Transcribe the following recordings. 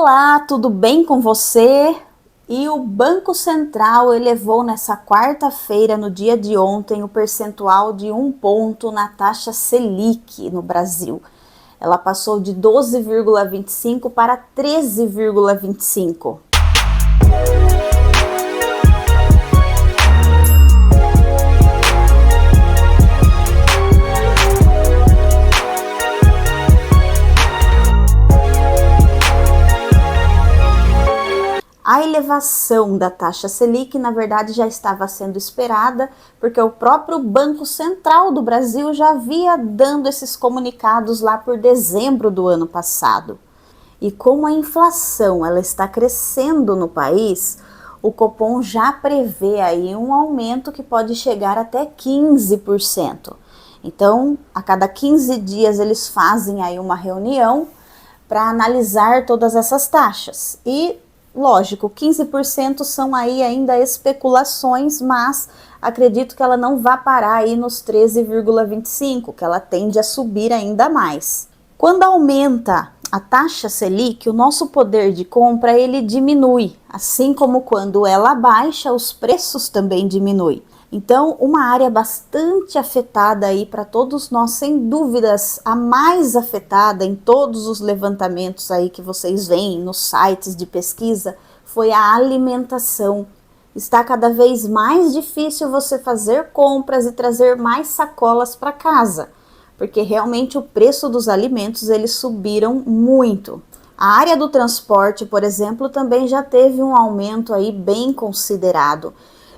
Olá, tudo bem com você? E o Banco Central elevou nessa quarta-feira, no dia de ontem, o percentual de 1 ponto na taxa Selic no Brasil. Ela passou de 12,25 para 13,25. A elevação da taxa Selic, na verdade, já estava sendo esperada, porque o próprio Banco Central do Brasil já havia dando esses comunicados lá por dezembro do ano passado. E como a inflação ela está crescendo no país, o Copom já prevê aí um aumento que pode chegar até 15%. Então, a cada 15 dias eles fazem aí uma reunião para analisar todas essas taxas. E lógico, 15% são aí ainda especulações, mas acredito que ela não vai parar aí nos 13,25, que ela tende a subir ainda mais. Quando aumenta a taxa Selic, o nosso poder de compra ele diminui, assim como quando ela baixa, os preços também diminuem. Então, uma área bastante afetada aí para todos nós, sem dúvidas, a mais afetada em todos os levantamentos aí que vocês veem nos sites de pesquisa, foi a alimentação. Está cada vez mais difícil você fazer compras e trazer mais sacolas para casa, porque realmente o preço dos alimentos eles subiram muito. A área do transporte, por exemplo, também já teve um aumento aí bem considerado.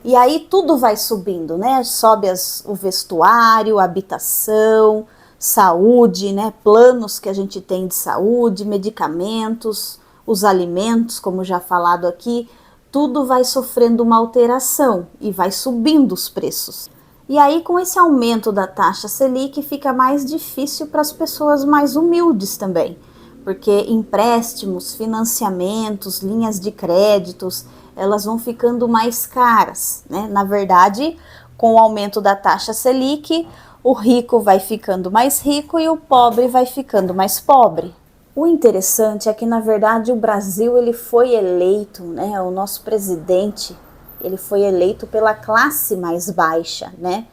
E aí tudo vai subindo, né? Sobe o vestuário, habitação, saúde, né? Planos que a gente tem de saúde, medicamentos, os alimentos, como já falado aqui, tudo vai sofrendo uma alteração e vai subindo os preços. E aí com esse aumento da taxa Selic fica mais difícil para as pessoas mais humildes também, porque empréstimos, financiamentos, linhas de créditos, elas vão ficando mais caras, né? Na verdade, com o aumento da taxa Selic, o rico vai ficando mais rico e o pobre vai ficando mais pobre. O interessante é que, na verdade, o Brasil ele foi eleito, né? O nosso presidente, ele foi eleito pela classe mais baixa, né?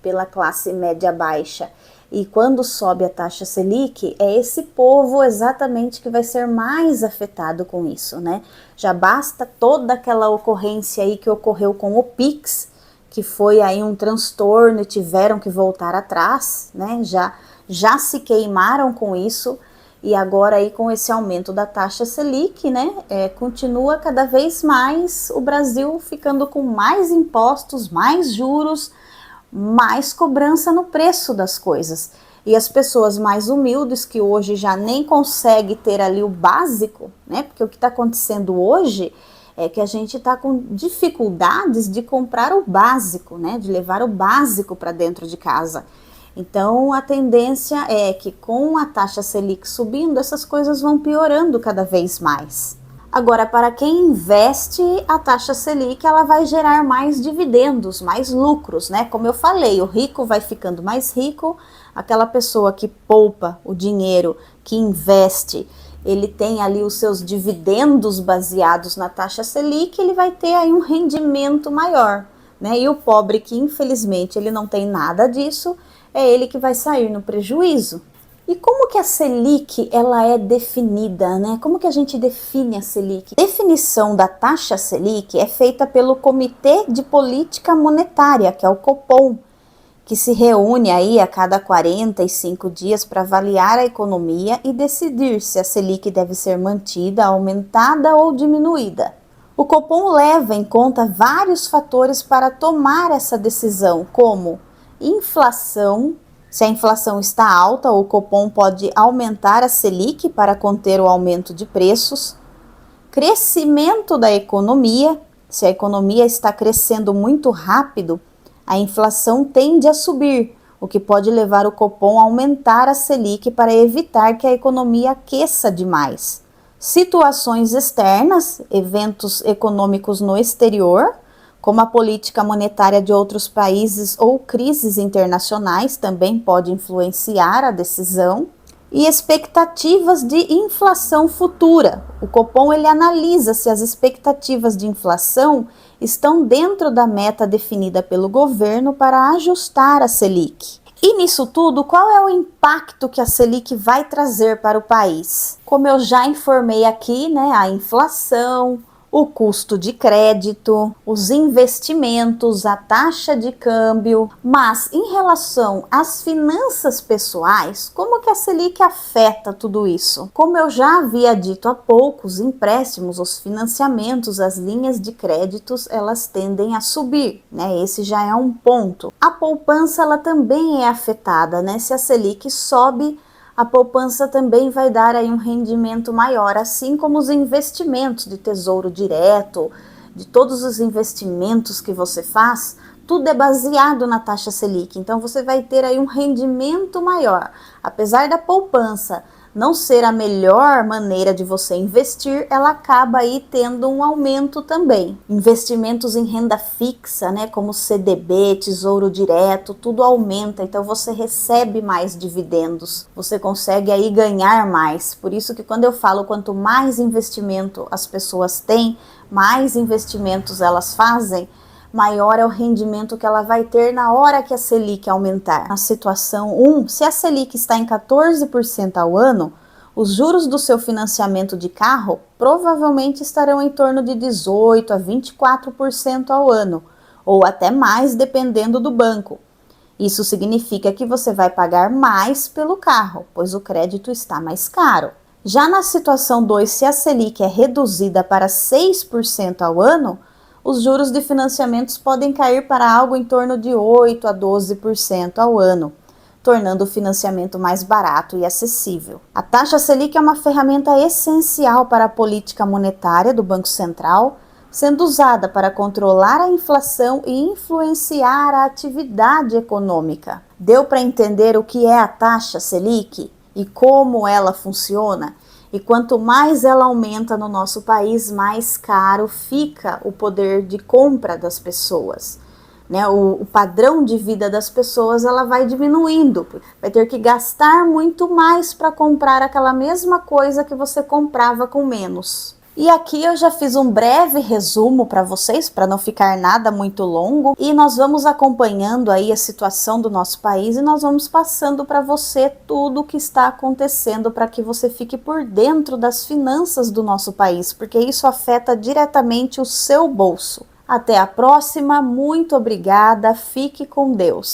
Pela classe média baixa. E quando sobe a taxa Selic, é esse povo exatamente que vai ser mais afetado com isso, né? Já basta toda aquela ocorrência aí que ocorreu com o Pix, que foi aí um transtorno e tiveram que voltar atrás, né? Já se queimaram com isso e agora aí com esse aumento da taxa Selic, né? Continua cada vez mais o Brasil ficando com mais impostos, mais juros, mais cobrança no preço das coisas. E as pessoas mais humildes, que hoje já nem conseguem ter ali o básico, né? Porque o que está acontecendo hoje é que a gente está com dificuldades de comprar o básico, né? De levar o básico para dentro de casa. Então, a tendência é que com a taxa Selic subindo, essas coisas vão piorando cada vez mais. Agora, para quem investe, a taxa Selic ela vai gerar mais dividendos, mais lucros, né? Como eu falei, o rico vai ficando mais rico, aquela pessoa que poupa o dinheiro, que investe, ele tem ali os seus dividendos baseados na taxa Selic, ele vai ter aí um rendimento maior, né? E o pobre que infelizmente ele não tem nada disso, é ele que vai sair no prejuízo. E como que a Selic ela é definida, né? Como que a gente define a Selic? A definição da taxa Selic é feita pelo Comitê de Política Monetária, que é o Copom, que se reúne aí a cada 45 dias para avaliar a economia e decidir se a Selic deve ser mantida, aumentada ou diminuída. O Copom leva em conta vários fatores para tomar essa decisão, como inflação. Se a inflação está alta, o Copom pode aumentar a Selic para conter o aumento de preços. Crescimento da economia. Se a economia está crescendo muito rápido, a inflação tende a subir, o que pode levar o Copom a aumentar a Selic para evitar que a economia aqueça demais. Situações externas, eventos econômicos no exterior, como a política monetária de outros países ou crises internacionais também pode influenciar a decisão. E expectativas de inflação futura. O Copom ele analisa se as expectativas de inflação estão dentro da meta definida pelo governo para ajustar a Selic. E nisso tudo, qual é o impacto que a Selic vai trazer para o país? Como eu já informei aqui, né, a inflação, o custo de crédito, os investimentos, a taxa de câmbio. Mas em relação às finanças pessoais, como que a Selic afeta tudo isso? Como eu já havia dito há pouco, os empréstimos, os financiamentos, as linhas de créditos, elas tendem a subir, né? Esse já é um ponto. A poupança, ela também é afetada, né? Se a Selic sobe, a poupança também vai dar aí um rendimento maior, assim como os investimentos de tesouro direto, de todos os investimentos que você faz, tudo é baseado na taxa Selic, então você vai ter aí um rendimento maior. Apesar da poupança não ser a melhor maneira de você investir, ela acaba aí tendo um aumento também. Investimentos em renda fixa, né, como CDB, Tesouro Direto, tudo aumenta, então você recebe mais dividendos, você consegue aí ganhar mais. Por isso que quando eu falo quanto mais investimento as pessoas têm, mais investimentos elas fazem, maior é o rendimento que ela vai ter na hora que a Selic aumentar. Na situação 1, se a Selic está em 14% ao ano, os juros do seu financiamento de carro provavelmente estarão em torno de 18% a 24% ao ano, ou até mais dependendo do banco. Isso significa que você vai pagar mais pelo carro, pois o crédito está mais caro. Já na situação 2, se a Selic é reduzida para 6% ao ano, os juros de financiamentos podem cair para algo em torno de 8% a 12% ao ano, tornando o financiamento mais barato e acessível. A taxa Selic é uma ferramenta essencial para a política monetária do Banco Central, sendo usada para controlar a inflação e influenciar a atividade econômica. Deu para entender o que é a taxa Selic e como ela funciona? E quanto mais ela aumenta no nosso país, mais caro fica o poder de compra das pessoas. Né? O padrão de vida das pessoas ela vai diminuindo. Vai ter que gastar muito mais para comprar aquela mesma coisa que você comprava com menos. E aqui eu já fiz um breve resumo para vocês, para não ficar nada muito longo, e nós vamos acompanhando aí a situação do nosso país e nós vamos passando para você tudo o que está acontecendo para que você fique por dentro das finanças do nosso país, porque isso afeta diretamente o seu bolso. Até a próxima, muito obrigada, fique com Deus.